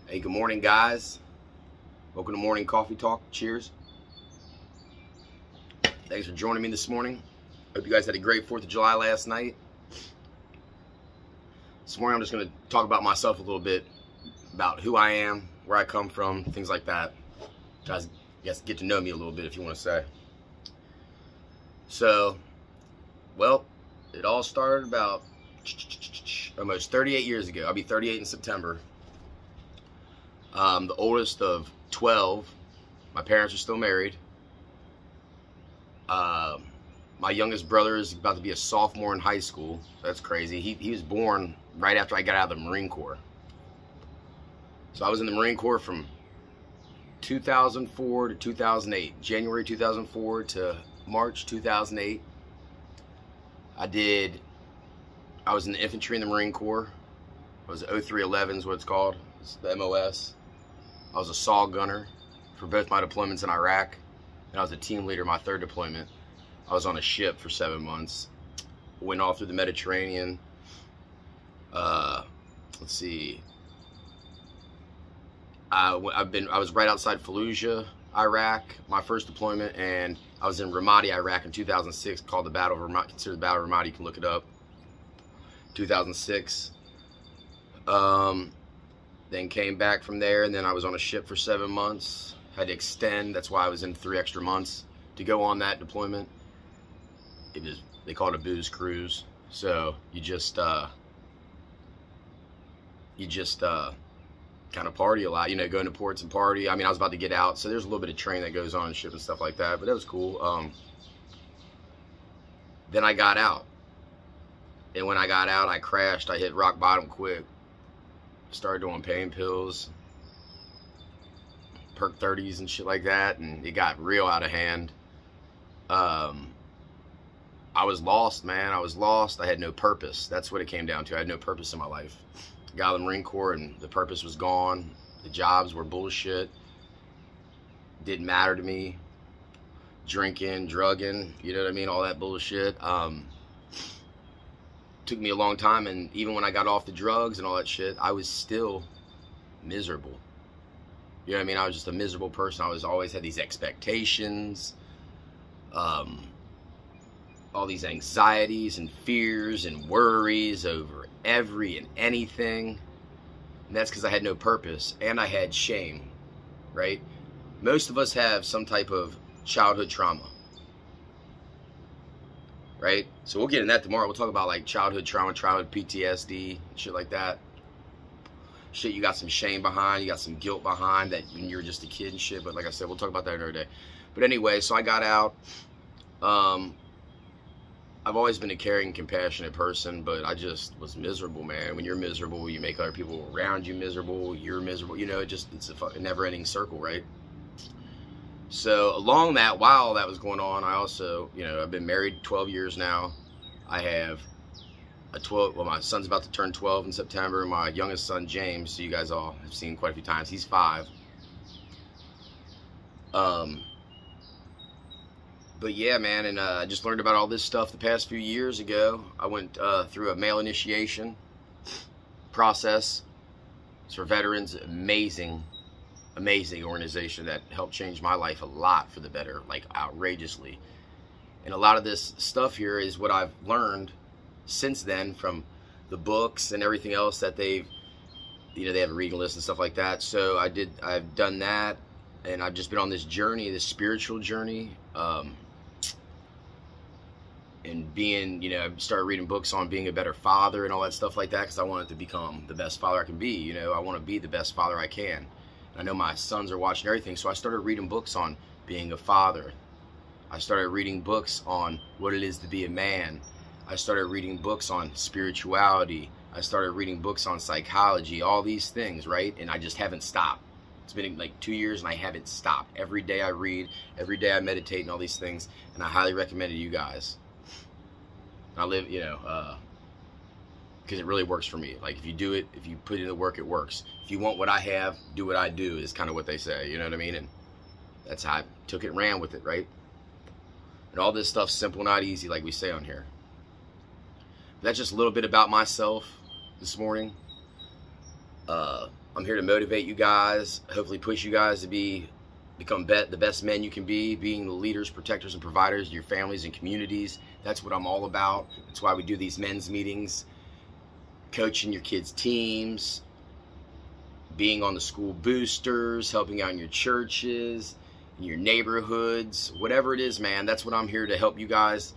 Hey, good morning, guys. Welcome to Morning Coffee Talk. Cheers. Thanks for joining me this morning. Hope you guys had a great 4th of July last night. This morning I'm just going to talk about myself a little bit, about who I am, where I come from, things like that. Guys, I guess get to know me a little bit, if you want to say. So, well, it all started about almost 38 years ago. I'll be 38 in September. The oldest of 12. My parents are still married. My youngest brother is about to be a sophomore in high school. That's crazy. He was born right after I got out of the Marine Corps. So I was in the Marine Corps from 2004 to 2008. January 2004 to March 2008. I was in the infantry in the Marine Corps. I was 0311 is what it's called. It's the MOS. I was a SAW gunner for both my deployments in Iraq, and I was a team leader my 3rd deployment. I was on a ship for 7 months. Went all through the Mediterranean. Let's see. I was right outside Fallujah, Iraq, my 1st deployment, and I was in Ramadi, Iraq in 2006, called the Battle of Ramadi, considered the Battle of Ramadi. You can look it up. 2006. Then came back from there, and then I was on a ship for 7 months. Had to extend. That's why I was in 3 extra months to go on that deployment. They call it a booze cruise. So you just kind of party a lot, you know, go into ports and party. I mean, I was about to get out, so there's a little bit of training that goes on and ship and stuff like that, but that was cool. Then I got out, and when I got out, I crashed. I hit rock bottom quick. Started doing pain pills, perk 30s and shit like that, and it got real out of hand. I was lost, man. I was lost. I had no purpose. That's what it came down to. I had no purpose in my life. I got out of the Marine Corps, and the purpose was gone. The jobs were bullshit. Didn't matter to me. Drinking, drugging, you know what I mean? All that bullshit. Took me a long time, and even when I got off the drugs and all that shit, I was still miserable. You know what I mean? I was just a miserable person. I always had these expectations, all these anxieties and fears and worries over every and anything. And that's because I had no purpose, and I had shame, right? Most of us have some type of childhood trauma, right? So we'll get into that tomorrow. We'll talk about like childhood trauma, childhood PTSD, shit like that. Shit you got some shame behind, you got some guilt behind that when you were just a kid and shit. But like I said, we'll talk about that another day. But anyway, so I got out. I've always been a caring, compassionate person, but I just was miserable, man. When you're miserable, you make other people around you miserable. You're miserable. You know, it's a never-ending circle, right? So along that, while that was going on, I also, you know, I've been married 12 years now. I have my son's about to turn 12 in September. My youngest son, James, so you guys all have seen quite a few times. He's 5. But yeah, man, and I just learned about all this stuff the past few years ago. I went through a male initiation process. It's for veterans. Amazing organization that helped change my life a lot for the better, like outrageously. And a lot of this stuff here is what I've learned since then from the books and everything else that they have a reading list and stuff like that. So I've done that, and I've just been on this journey, this spiritual journey, and being, you know, I started reading books on being a better father and all that stuff like that, because I wanted to become the best father I can be. You know, I want to be the best father I can. I know my sons are watching everything, so I started reading books on being a father. I started reading books on what it is to be a man. I started reading books on spirituality. I started reading books on psychology, all these things, right? And I just haven't stopped. It's been like 2 years, and I haven't stopped. Every day I read, every day I meditate and all these things, and I highly recommend it to you guys. I live, you know, because it really works for me. Like, if you do it, if you put in the work, it works. If you want what I have, do what I do, is kind of what they say, you know what I mean? And that's how I took it and ran with it, right? And all this stuff's simple, not easy, like we say on here. That's just a little bit about myself this morning. I'm here to motivate you guys, hopefully push you guys to become the best men you can be, being the leaders, protectors, and providers of your families and communities. That's what I'm all about. That's why we do these men's meetings, coaching your kids' teams, being on the school boosters, helping out in your churches, in your neighborhoods, whatever it is, man. That's what I'm here to help you guys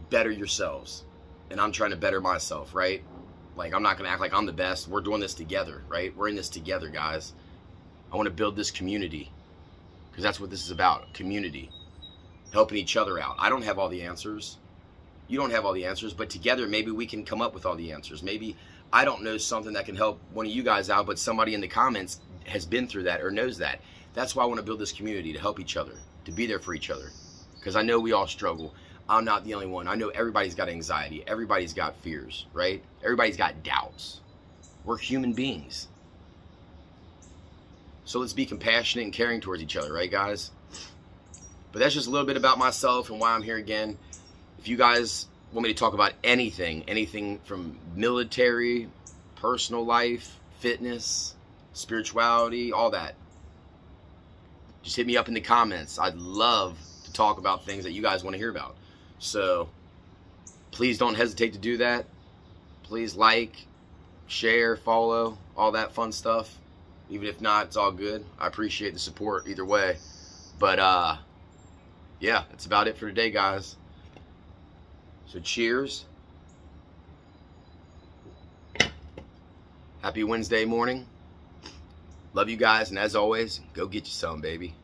better yourselves. And I'm trying to better myself, right? Like, I'm not going to act like I'm the best. We're doing this together, right? We're in this together, guys. I want to build this community, because that's what this is about, community, helping each other out. I don't have all the answers. You don't have all the answers, but together maybe we can come up with all the answers. Maybe I don't know something that can help one of you guys out, but somebody in the comments has been through that or knows that. That's why I want to build this community, to help each other, to be there for each other, because I know we all struggle. I'm not the only one. I know everybody's got anxiety. Everybody's got fears, right? Everybody's got doubts. We're human beings. So let's be compassionate and caring towards each other, right, guys? But that's just a little bit about myself and why I'm here again. If you guys want me to talk about anything from military, personal life, fitness, spirituality, all that, just hit me up in the comments. I'd love to talk about things that you guys want to hear about. So please don't hesitate to do that. Please like, share, follow, all that fun stuff. Even if not, it's all good. I appreciate the support either way. But yeah, that's about it for today, guys. So cheers. Happy Wednesday morning. Love you guys, and as always, go get you some, baby.